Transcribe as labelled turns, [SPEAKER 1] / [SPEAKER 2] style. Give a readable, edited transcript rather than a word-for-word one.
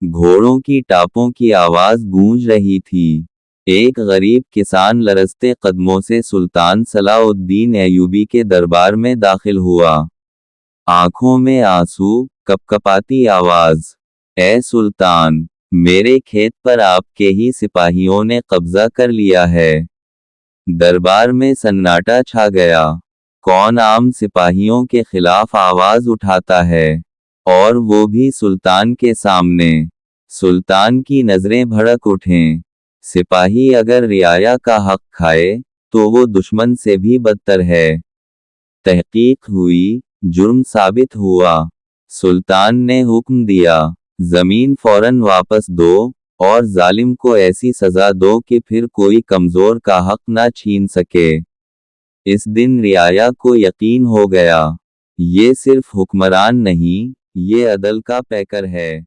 [SPEAKER 1] घोड़ों की टापों की आवाज गूंज रही थी। एक गरीब किसान लरजते कदमों से सुल्तान सलाउद्दीन अय्यूबी के दरबार में दाखिल हुआ। आंखों में आंसू, कपकपाती आवाज, ए सुल्तान, मेरे खेत पर आपके ही सिपाहियों ने कब्जा कर लिया है। दरबार में सन्नाटा छा गया। कौन आम सिपाहियों के खिलाफ आवाज उठाता है, और वो भी सुल्तान के सामने। सुल्तान की नजरें भड़क उठें। सिपाही अगर रियाया का हक खाए तो वो दुश्मन से भी बदतर है। तहकीक हुई, जुर्म साबित हुआ। सुल्तान ने हुक्म दिया, जमीन फौरन वापस दो, और जालिम को ऐसी सजा दो कि फिर कोई कमजोर का हक ना छीन सके। इस दिन रियाया को यकीन हो गया, ये सिर्फ हुक्मरान नहीं, ये अदल का पैकर है।